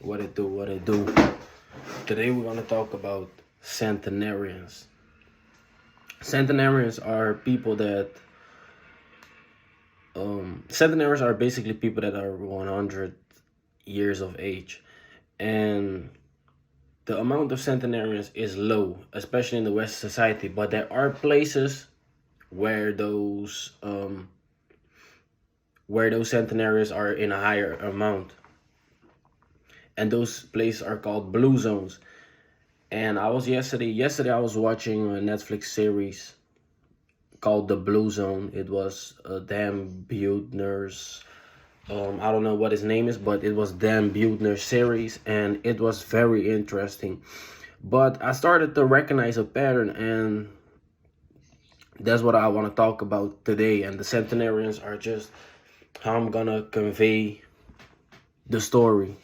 What it do, what it do. Today we're gonna talk about centenarians. Centenarians are people that centenarians are basically people that are 100 years of age, and the amount of centenarians is low, especially in the Western society. But there are places where those centenarians are in a higher amount, and those places are called blue zones. And I was yesterday I was watching a Netflix series called The Blue Zone. It was Dan Buettner's, I don't know what his name is, but it was Dan Buettner's series, and it was very interesting. But I started to recognize a pattern, and that's what I want to talk about today. And the centenarians are just how I'm gonna convey the story.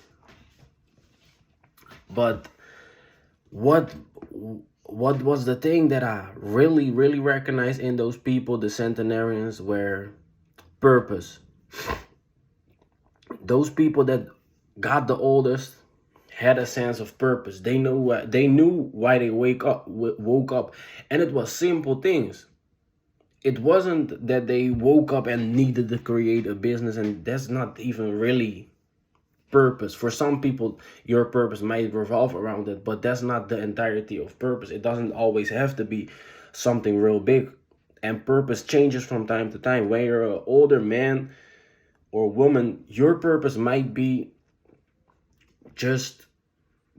But what was the thing that I really recognized in those people, the centenarians, were purpose. Those people that got the oldest had a sense of purpose. They knew why they woke up, and it was simple things. It wasn't that they woke up and needed to create a business, and that's not even really purpose. For some people, your purpose might revolve around it, but that's not the entirety of purpose. It doesn't always have to be something real big, and purpose changes from time to time. When you're an older man or woman, your purpose might be just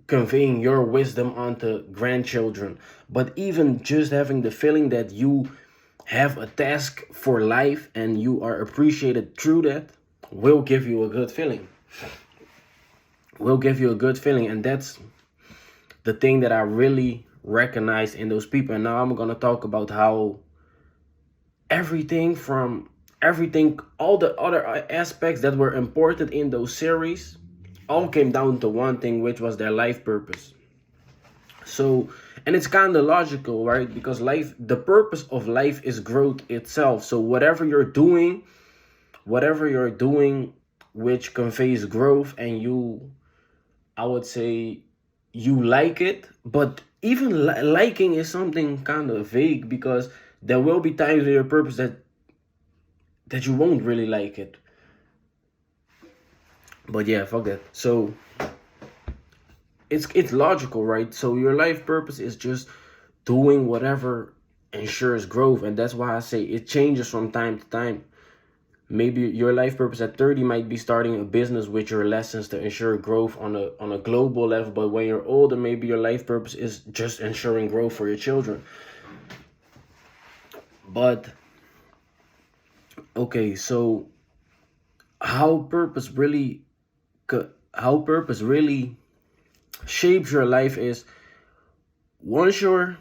conveying your wisdom onto grandchildren. But even just having the feeling that you have a task for life and you are appreciated through that will give you a good feeling. And that's the thing that I really recognize in those people. And now I'm gonna talk about how all the other aspects that were important in those series all came down to one thing, which was their life purpose. So, and it's kind of logical, right? Because the purpose of life is growth itself. So whatever you're doing which conveys growth, and I would say you like it, but even liking is something kind of vague, because there will be times in your purpose that you won't really like it. But yeah, fuck that. So it's logical, right? So your life purpose is just doing whatever ensures growth, and that's why I say it changes from time to time. Maybe your life purpose at 30 might be starting a business with your lessons to ensure growth on a global level. But when you're older, maybe your life purpose is just ensuring growth for your children. But okay, so how purpose really shapes your life is once you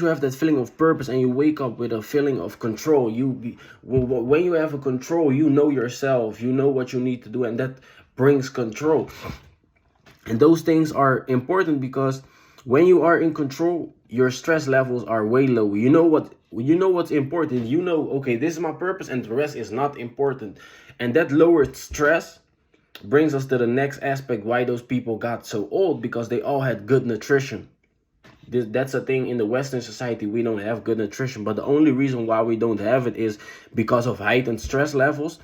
have that feeling of purpose and you wake up with a feeling of control. When you have a control, you know yourself, you know what you need to do, and that brings control. And those things are important because when you are in control, your stress levels are way low. You know what's important. You know, okay, this is my purpose and the rest is not important. And that lowered stress brings us to the next aspect, why those people got so old, because they all had good nutrition. That's a thing in the Western society. We don't have good nutrition, but the only reason why we don't have it is because of heightened stress levels,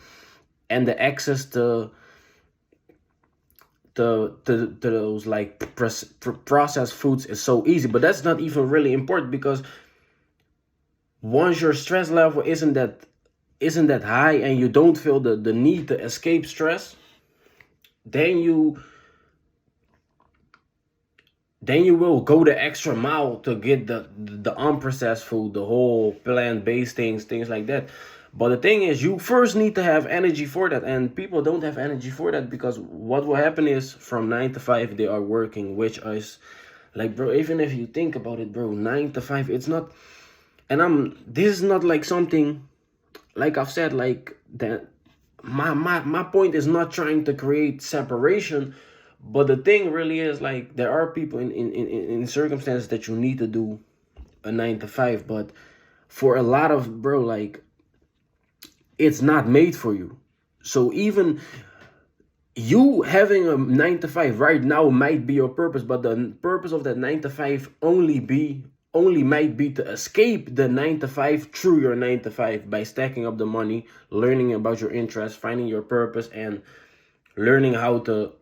and the access to those like processed foods is so easy. But that's not even really important, because once your stress level isn't that high and you don't feel the need to escape stress, then you will go the extra mile to get the unprocessed food, the whole plant-based things like that. But the thing is, you first need to have energy for that, and people don't have energy for that, because what will happen is from 9 to 5 they are working, which is like, bro, even if you think about it, bro, 9 to 5, it's not, and this is not like something, like I've said, like that. My point is not trying to create separation. But the thing really is, like, there are people in circumstances that you need to do a 9 to 5, but for a lot of, bro, like, it's not made for you. So even You having a 9 to 5 right now might be your purpose, but the purpose of that 9 to 5 only might be to escape the 9 to 5 through your 9 to 5 by stacking up the money, learning about your interests, finding your purpose, and learning how to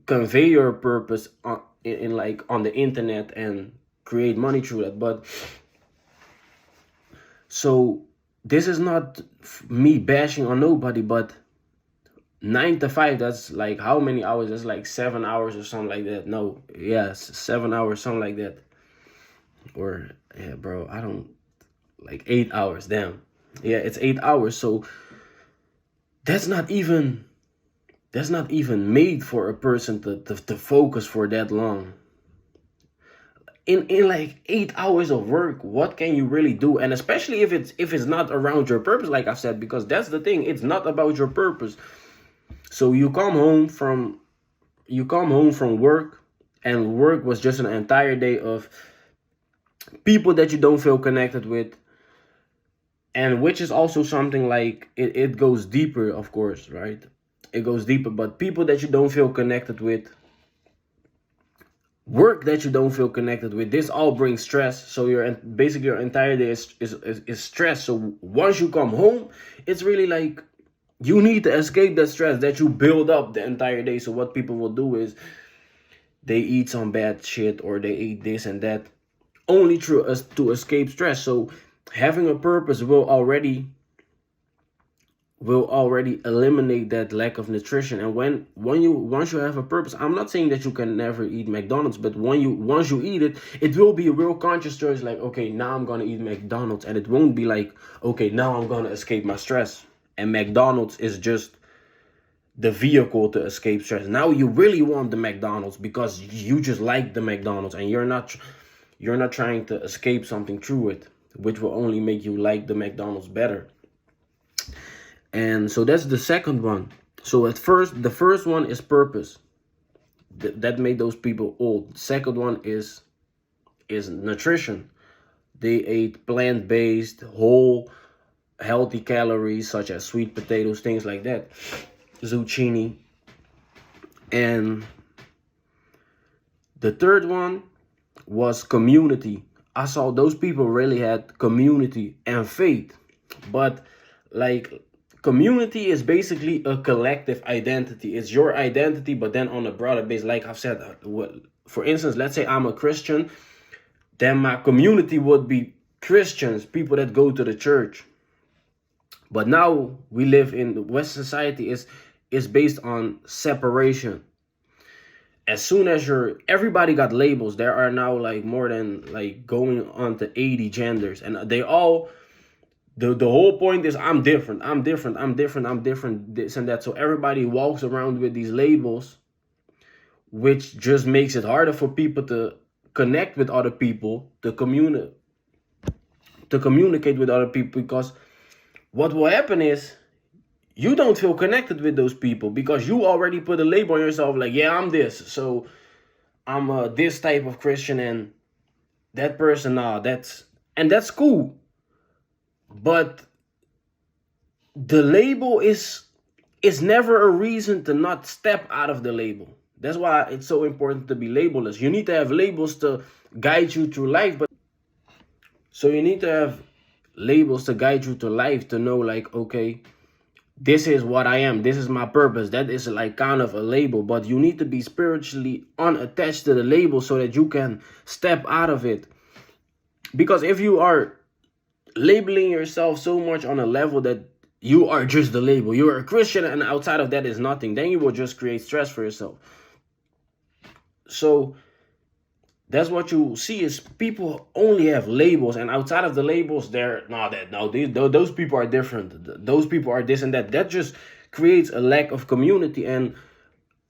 convey your purpose in like on the internet and create money through that. But so this is not me bashing on nobody, but 9 to 5, that's like how many hours? That's like 7 hours or something like that. No, yes, 7 hours, something like that. Or yeah, bro, I don't, like 8 hours. Damn, yeah, it's 8 hours. So that's not even made for a person to focus for that long. In like 8 hours of work, what can you really do? And especially if it's not around your purpose, like I've said, because that's the thing, it's not about your purpose. So you come home from work, and work was just an entire day of people that you don't feel connected with, and which is also something like it goes deeper, of course, right? It goes deeper, but people that you don't feel connected with, work that you don't feel connected with, this all brings stress. So basically your entire day is stress. So once you come home, it's really like you need to escape that stress that you build up the entire day. So what people will do is they eat some bad shit, or they eat this and that, only through us to escape stress. So having a purpose will already eliminate that lack of nutrition. And once you have a purpose, I'm not saying that you can never eat McDonald's, but once you eat it, it will be a real conscious choice, like, okay, now I'm gonna eat McDonald's. And it won't be like, okay, now I'm gonna escape my stress, and McDonald's is just the vehicle to escape stress. Now you really want the McDonald's because you just like the McDonald's, and you're not trying to escape something through it, which will only make you like the McDonald's better. And so that's the second one. So the first one is purpose. That made those people old. Second one is nutrition. They ate plant-based, whole, healthy calories such as sweet potatoes, things like that, zucchini. And the third one was community. I saw those people really had community and faith. But like, community is basically a collective identity. It's your identity, but then on a broader base. Like I've said, for instance, let's say I'm a Christian, then my community would be Christians, people that go to the church. But now we live in West society is based on separation. As soon as everybody got labels, there are now like more than like going on to 80 genders, and they all, the whole point is I'm different, this and that. So everybody walks around with these labels, which just makes it harder for people to connect with other people, to communicate with other people, because what will happen is you don't feel connected with those people because you already put a label on yourself, like, yeah, I'm this, so I'm this type of Christian, and that person, that's cool. But the label is never a reason to not step out of the label. That's why it's so important to be labelless. You need to have labels to guide you through life, but so you need to have labels to guide you through life, to know like, okay, this is what I am, this is my purpose. That is like kind of a label, but you need to be spiritually unattached to the label so that you can step out of it. Because if you are labeling yourself so much on a level that you are just the label, you are a Christian, and outside of that is nothing, then you will just create stress for yourself. So that's what you see, is people only have labels, and outside of the labels, those people are different, those people are this and that. That just creates a lack of community, and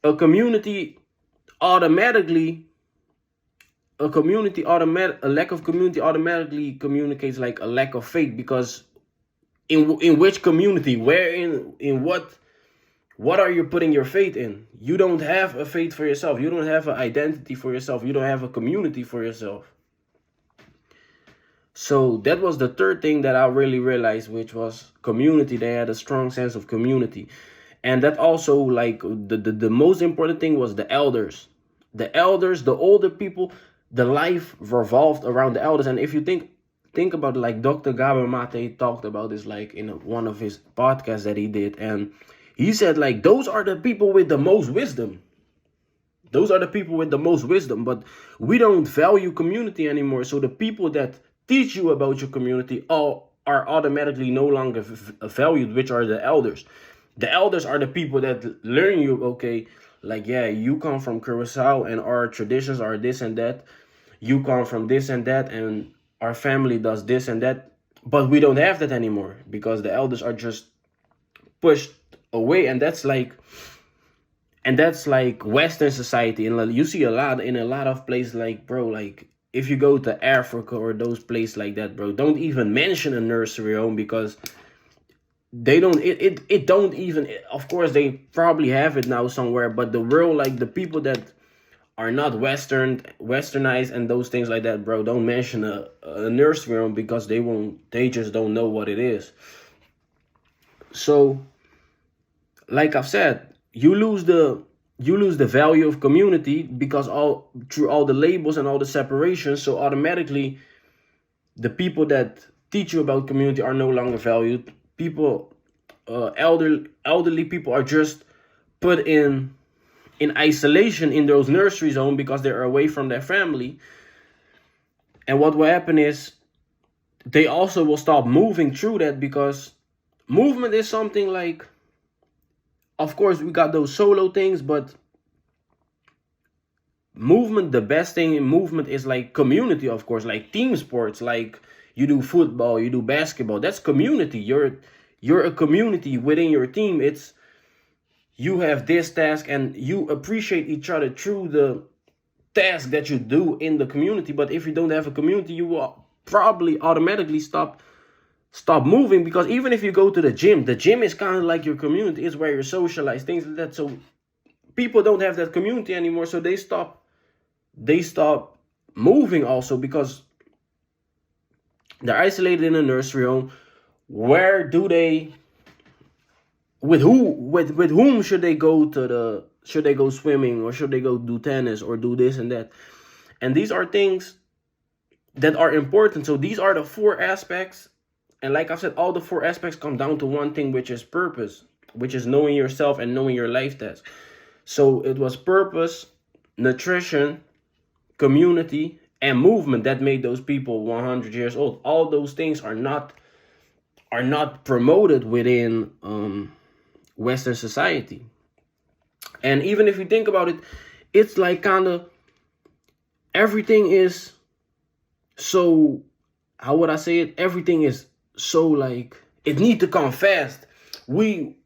a lack of community automatically communicates like a lack of faith. Because in which community, where, in what are you putting your faith in? You don't have a faith for yourself. You don't have an identity for yourself. You don't have a community for yourself. So that was the third thing that I really realized, which was community. They had a strong sense of community. And that also, like, the most important thing was the elders. The elders, the older people, the life revolved around the elders. And if you think about it, like Dr. Gabor Mate talked about this, like in one of his podcasts that he did, and he said, like, those are the people with the most wisdom. Those are the people with the most wisdom. But we don't value community anymore. So the people that teach you about your community all are automatically no longer valued, which are the elders. The elders are the people that learn you, okay, like, yeah, you come from Curacao and our traditions are this and that. You come from this and that, and our family does this and that. But we don't have that anymore because the elders are just pushed away. And that's like Western society. And you see a lot in a lot of places, like, bro, like if you go to Africa or those places like that, bro, don't even mention a nursery home because they don't it don't even, of course they probably have it now somewhere, but the world, like the people that are not westernized and those things like that, bro, don't mention a nursery home because they just don't know what it is. So like I've said, you lose the value of community because through all the labels and all the separations. So automatically the people that teach you about community are no longer valued. People, elderly people are just put in isolation in those nursery zone because they're away from their family. And what will happen is they also will stop moving through that, because movement is something like, of course we got those solo things, but movement, the best thing in movement is like community, of course, like team sports, like you do football, you do basketball, that's community. You're a community within your team. It's, you have this task and you appreciate each other through the task that you do in the community. But if you don't have a community, you will probably automatically stop moving, because even if you go to the gym is kind of like your community. It's where you socialize, things like that. So people don't have that community anymore, so they stop moving also because they're isolated in a nursery home. Where do they, with whom should they go should they go swimming, or should they go do tennis or do this and that? And these are things that are important. So these are the 4 aspects. And like I've said, all the 4 aspects come down to one thing, which is purpose, which is knowing yourself and knowing your life task. So it was purpose, nutrition, community, and movement that made those people 100 years old. All those things are not promoted within Western society. And even if you think about it, it's like kind of everything is so, how would I say it? Everything is so like, it need to come fast. We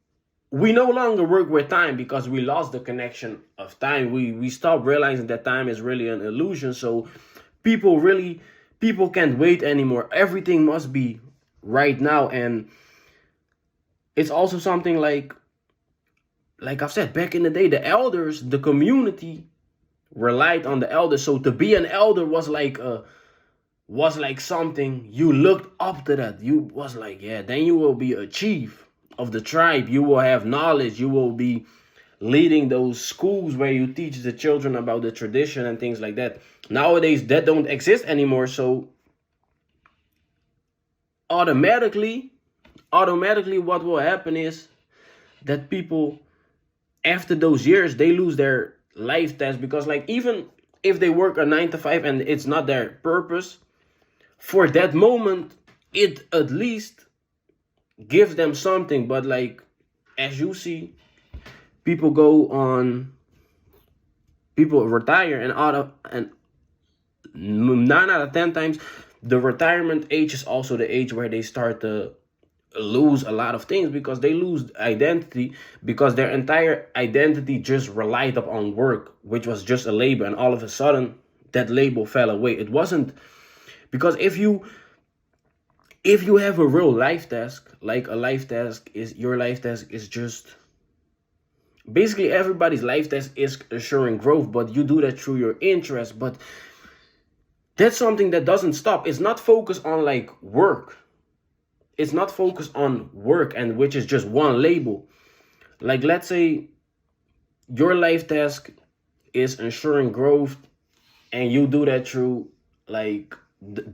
no longer work with time because we lost the connection of time. We stopped realizing that time is really an illusion. So people can't wait anymore. Everything must be right now. And it's also something like I've said, back in the day, the elders, the community relied on the elders. So to be an elder was like something you looked up to. That you was like, yeah, then you will be a chief of the tribe. You will have knowledge. You will be leading those schools where you teach the children about the tradition and things like that. Nowadays that don't exist anymore. So automatically what will happen is that people, after those years, they lose their life task, because like even if they work a 9 to 5 and it's not their purpose, for that moment it at least gives them something. But like, as you see, people retire, and 9 out of 10 times the retirement age is also the age where they start to lose a lot of things, because they lose identity, because their entire identity just relied upon work, which was just a label, and all of a sudden that label fell away. It wasn't, because if you have a real life task, like a life task is, your life task is just, basically everybody's life task is assuring growth, but you do that through your interest. But that's something that doesn't stop. It's not focused on like work. It's not focused on work, and which is just one label. Like, let's say your life task is ensuring growth, and you do that through like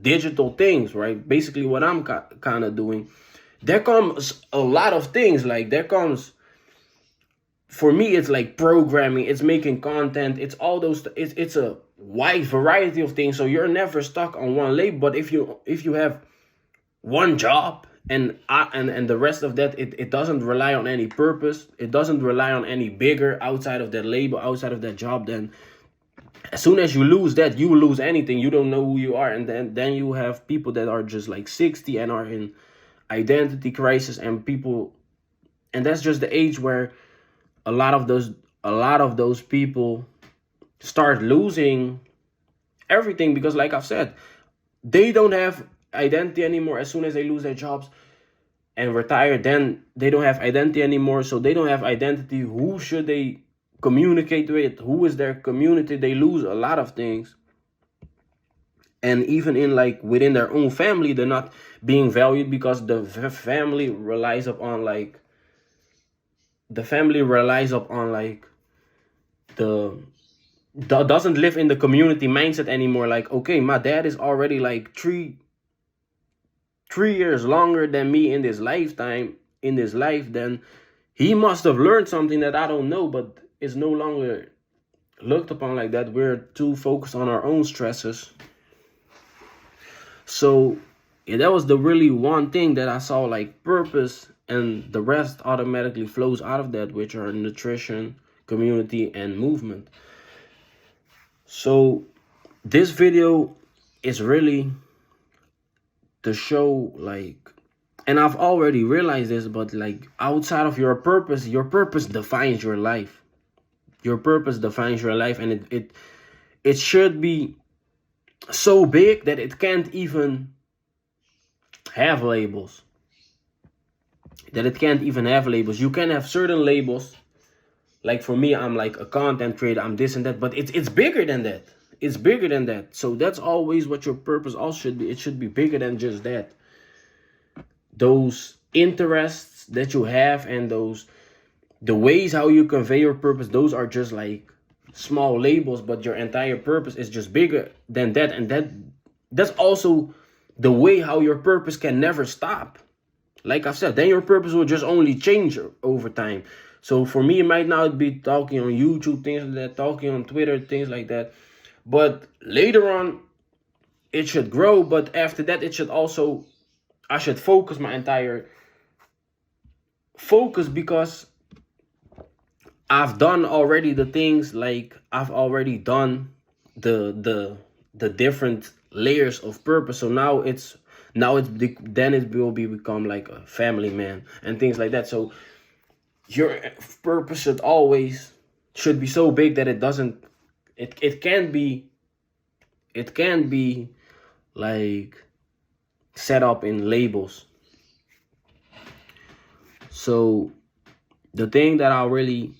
digital things, right? Basically what I'm kind of doing. There comes a lot of things. Like, there comes, for me, it's like programming, it's making content, it's all those, it's a wide variety of things. So you're never stuck on one label. But if you have one job, and the rest of that, it doesn't rely on any purpose, it doesn't rely on any bigger outside of that label, outside of that job, then as soon as you lose that, you lose anything. You don't know who you are. And then you have people that are just like 60 and are in identity crisis, and people, and that's just the age where a lot of those people start losing everything, because like I've said, they don't have identity anymore. As soon as they lose their jobs and retire, then they don't have identity anymore. So they don't have identity. Who should they communicate with? Who is their community? They lose a lot of things. And even in like within their own family, they're not being valued, because the family relies upon like the doesn't live in the community mindset anymore. Like, okay, my dad is already like three years longer than me in this lifetime, in this life, then he must have learned something that I don't know. But it's no longer looked upon like that. We're too focused on our own stresses. So yeah, that was the really one thing that I saw, like purpose, and the rest automatically flows out of that, which are nutrition, community, and movement. So this video is really to show, like, and I've already realized this, but like outside of your purpose defines your life. Your purpose defines your life, and it should be so big that it can't even have labels. You can have certain labels. Like for me, I'm like a content creator, I'm this and that, but it's bigger than that. It's bigger than that. So that's always what your purpose also should be. It should be bigger than just that. Those interests that you have, and the ways how you convey your purpose, those are just like small labels, but your entire purpose is just bigger than that. And that's also the way how your purpose can never stop. Like I've said, then your purpose will just only change over time. So for me, it might not be talking on YouTube, things like that, talking on Twitter, things like that. But later on, it should grow. But after that, it should also, I should focus my entire focus, because I've done already the things, like I've already done the different layers of purpose. So now then it will become like a family man and things like that. So your purpose should be so big that it can't be like set up in labels. So the thing that I really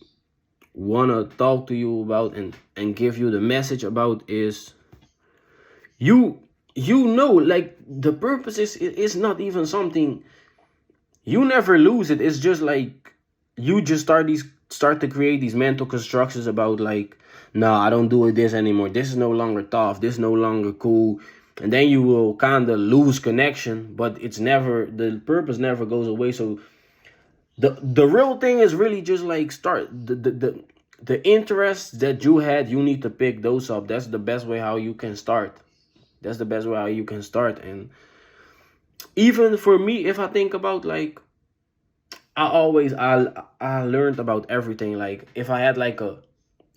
want to talk to you about and give you the message about is, you know, like the purpose is not even something, you never lose it. It's just like you just start to create these mental constructions about like, no, I don't do this anymore, this is no longer tough, this is no longer cool. And then you will kind of lose connection, but the purpose never goes away. So the real thing is really just like start the interests that you had, you need to pick those up. That's the best way how you can start. And even for me, if I think about like, I learned about everything. Like if I had like a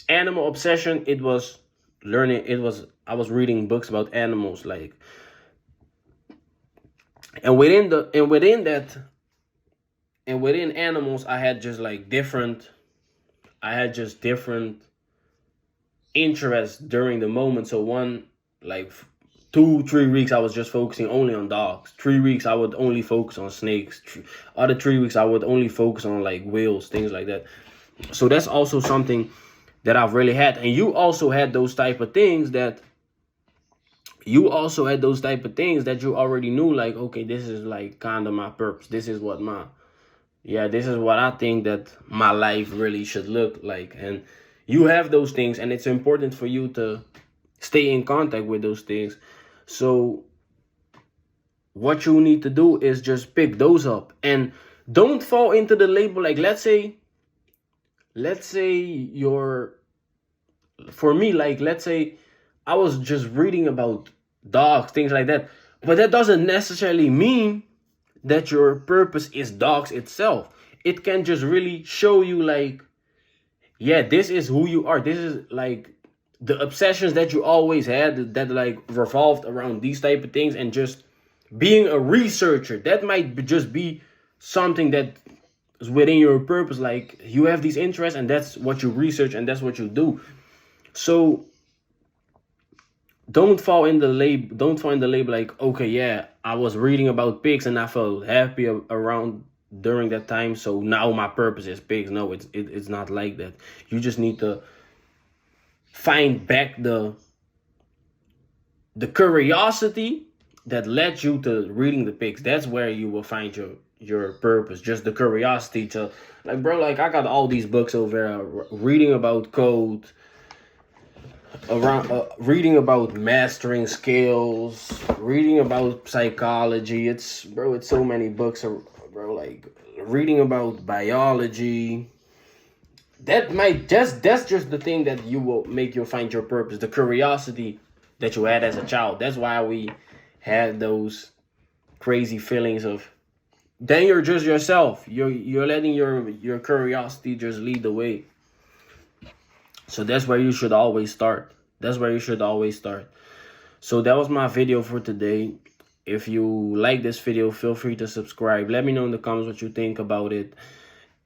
animal obsession, I was reading books about animals, like, and within animals, I had just different interests during the moment. So one, like 2-3 weeks, I was just focusing only on dogs. 3 weeks, I would only focus on snakes. Other 3 weeks, I would only focus on like whales, things like that. So that's also something that I've really had. And you also had those type of things that you already knew, like, okay, this is like kind of my purpose. This is what yeah, this is what I think that my life really should look like. And you have those things, and it's important for you to stay in contact with those things. So what you need to do is just pick those up and don't fall into the label. Like, let's say you're, for me, like, let's say I was just reading about dogs, things like that, but that doesn't necessarily mean that your purpose is dogs itself. It can just really show you, like, yeah, this is who you are. This is like the obsessions that you always had that like revolved around these type of things. And just being a researcher, that might just be something that is within your purpose. Like, you have these interests, and that's what you research, and that's what you do. So don't fall in the label like, okay, yeah, I was reading about pigs and I felt happy around during that time, so now my purpose is pigs. No, it's not like that. You just need to find back the curiosity that led you to reading the pigs. That's where you will find your purpose. Just the curiosity to, like, bro, like, I got all these books over there, reading about code, around reading about mastering skills, reading about psychology. It's so many books, bro. Like, reading about biology. That's just the thing that you will make you find your purpose. The curiosity that you had as a child. That's why we had those crazy feelings of. Then you're just yourself. You're letting your curiosity just lead the way. So that's where you should always start. That's where you should always start. So that was my video for today. If you like this video, feel free to subscribe. Let me know in the comments what you think about it.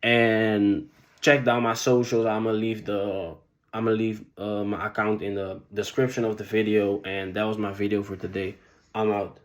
And check down my socials. I'm gonna leave my account in the description of the video. And that was my video for today. I'm out.